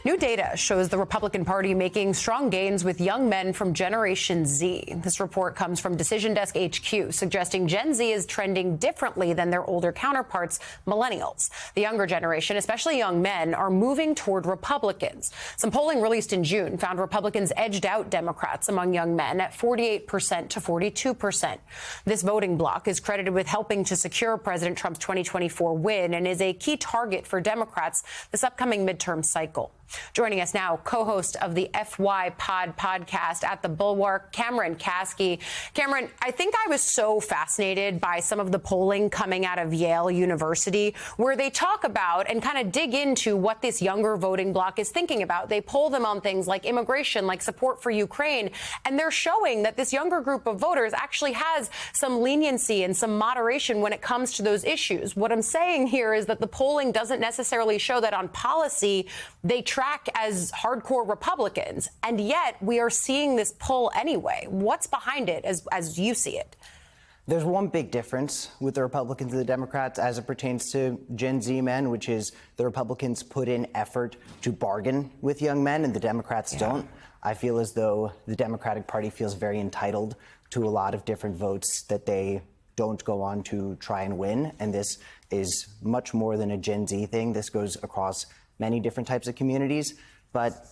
New data shows the Republican Party making strong gains with young men from Generation Z. This report comes from Decision Desk HQ, suggesting Gen Z is trending differently than their older counterparts, millennials. The younger generation, especially young men, are moving toward Republicans. Some polling released in June found Republicans edged out Democrats among young men at 48% to 42%. This voting bloc is credited with helping to secure President Trump's 2024 win and is a key target for Democrats this upcoming midterm cycle. Joining us now, co-host of the FY Pod podcast at the Bulwark, Cameron Kasky. Cameron, I think I was so fascinated by some of the polling coming out of Yale University, where they talk about and kind of dig into what this younger voting bloc is thinking about. They poll them on things like immigration, like support for Ukraine, and they're showing that this younger group of voters actually has some leniency and some moderation when it comes to those issues. What I'm saying here is that the polling doesn't necessarily show that on policy they track as hardcore Republicans, and yet we are seeing this pull anyway. What's behind it as you see it? There's one big difference with the Republicans and the Democrats as it pertains to Gen Z men, which is the Republicans put in effort to bargain with young men and the Democrats don't. I feel as though the Democratic Party feels very entitled to a lot of different votes that they don't go on to try and win. And this is much more than a Gen Z thing. This goes across many different types of communities, but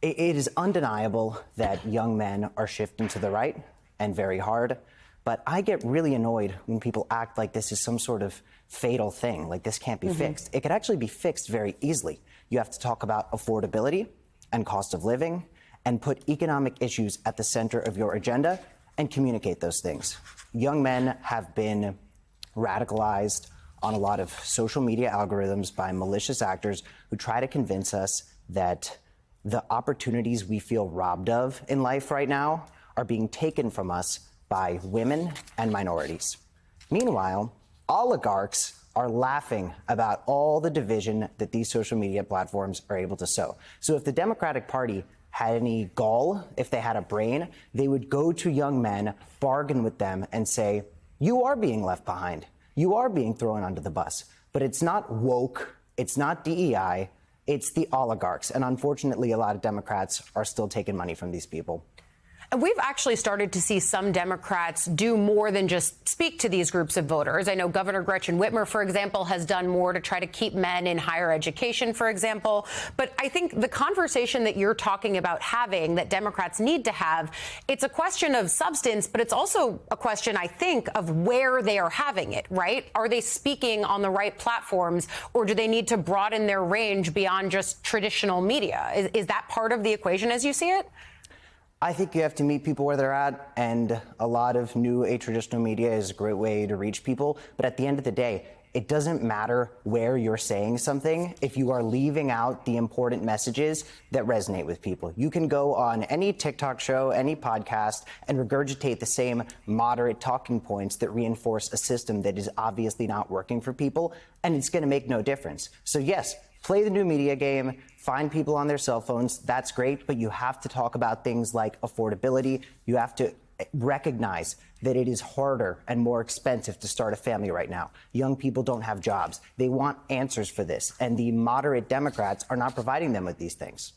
it is undeniable that young men are shifting to the right and very hard. But I get really annoyed when people act like this is some sort of fatal thing, like this can't be fixed. It could actually be fixed very easily. You have to talk about affordability and cost of living and put economic issues at the center of your agenda and communicate those things. Young men have been radicalized on a lot of social media algorithms by malicious actors who try to convince us that the opportunities we feel robbed of in life right now are being taken from us by women and minorities. Meanwhile, oligarchs are laughing about all the division that these social media platforms are able to sow. So if the Democratic Party had any gall, if they had a brain, they would go to young men, bargain with them, and say, you are being left behind. You are being thrown under the bus. But it's not woke, it's not DEI, it's the oligarchs. And unfortunately, a lot of Democrats are still taking money from these people. And we've actually started to see some Democrats do more than just speak to these groups of voters. I know Governor Gretchen Whitmer, for example, has done more to try to keep men in higher education, for example. But I think the conversation that you're talking about having, that Democrats need to have, it's a question of substance, but it's also a question, I think, of where they are having it, right? Are they speaking on the right platforms, or do they need to broaden their range beyond just traditional media? Is that part of the equation as you see it? I think you have to meet people where they're at, and a lot of new atraditional media is a great way to reach people. But at the end of the day, it doesn't matter where you're saying something if you are leaving out the important messages that resonate with people. You can go on any TikTok show, any podcast, and regurgitate the same moderate talking points that reinforce a system that is obviously not working for people, and it's going to make no difference. So yes, play the new media game, find people on their cell phones, that's great, but you have to talk about things like affordability. You have to recognize that it is harder and more expensive to start a family right now. Young people don't have jobs. They want answers for this, and the moderate Democrats are not providing them with these things.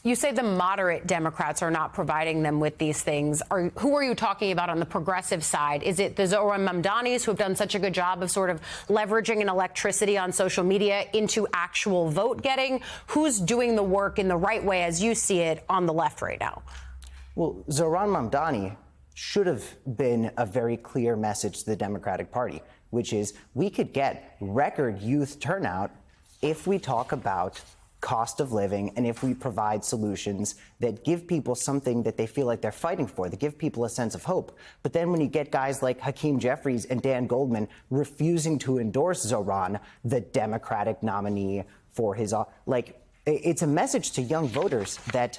You say the moderate Democrats are not providing them with these things. Who are you talking about on the progressive side? Is it the Zohran Mamdanis, who have done such a good job of sort of leveraging an electricity on social media into actual vote getting? Who's doing the work in the right way, as you see it, on the left right now? Well, Zohran Mamdani should have been a very clear message to the Democratic Party, which is we could get record youth turnout if we talk about cost of living and if we provide solutions that give people something that they feel like they're fighting for, that give people a sense of hope. But then when you get guys like Hakeem Jeffries and Dan Goldman refusing to endorse Zohran, the Democratic nominee for his, it's a message to young voters that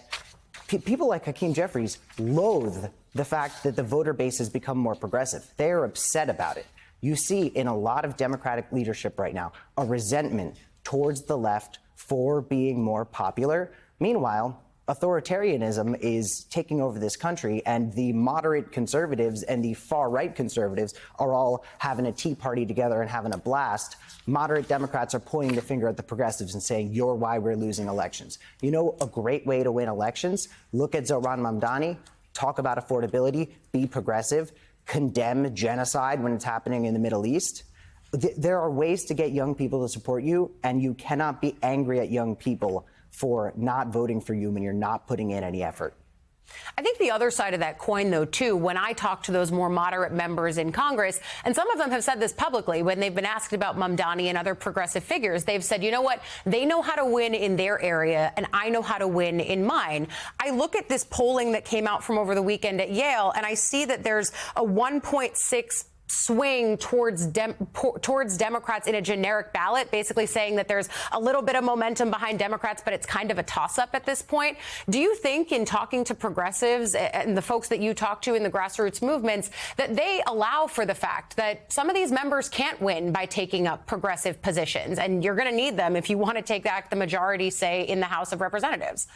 people like Hakeem Jeffries loathe the fact that the voter base has become more progressive. They are upset about it. You see in a lot of Democratic leadership right now a resentment towards the left for being more popular. Meanwhile, Authoritarianism is taking over this country, and the moderate conservatives and the far-right conservatives are all having a tea party together and having a blast. Moderate Democrats are pointing the finger at the progressives and saying, you're why we're losing elections. You know, a great way to win elections? Look at Zohran Mamdani, talk about affordability, be progressive, condemn genocide when it's happening in the Middle East. There are ways to get young people to support you, and you cannot be angry at young people for not voting for you when you're not putting in any effort. I think the other side of that coin, though, too, when I talk to those more moderate members in Congress, and some of them have said this publicly when they've been asked about Mamdani and other progressive figures, they've said, you know what, they know how to win in their area, and I know how to win in mine. I look at this polling that came out from over the weekend at Yale, and I see that there's a 1.6 swing towards Democrats in a generic ballot, basically saying that there's a little bit of momentum behind Democrats, but it's kind of a toss-up at this point. Do you think, in talking to progressives and the folks that you talk to in the grassroots movements, that they allow for the fact that some of these members can't win by taking up progressive positions, and you're going to need them if you want to take back the majority, say, in the House of Representatives?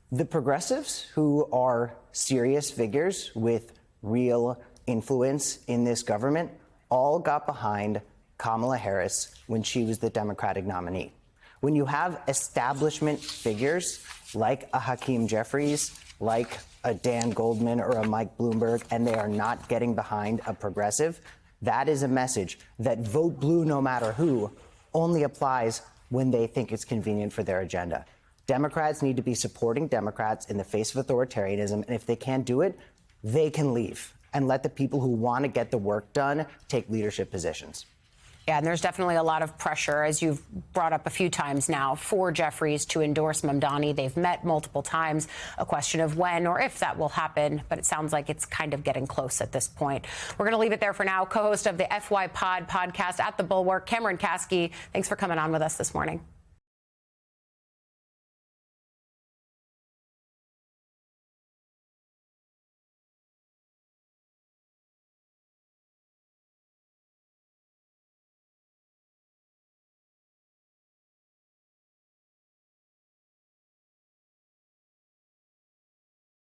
The progressives, who are serious figures with real influence in this government, all got behind Kamala Harris when she was the Democratic nominee. When you have establishment figures like a Hakeem Jeffries, like a Dan Goldman or a Mike Bloomberg, and they are not getting behind a progressive, that is a message that vote blue no matter who only applies when they think it's convenient for their agenda. Democrats need to be supporting Democrats in the face of authoritarianism, and if they can't do it, they can leave and let the people who want to get the work done take leadership positions. Yeah, and there's definitely a lot of pressure, as you've brought up a few times now, for Jeffries to endorse Mamdani. They've met multiple times. A question of when or if that will happen, but it sounds like it's kind of getting close at this point. We're going to leave it there for now. Co-host of the FY Pod podcast at The Bulwark, Cameron Kasky, thanks for coming on with us this morning.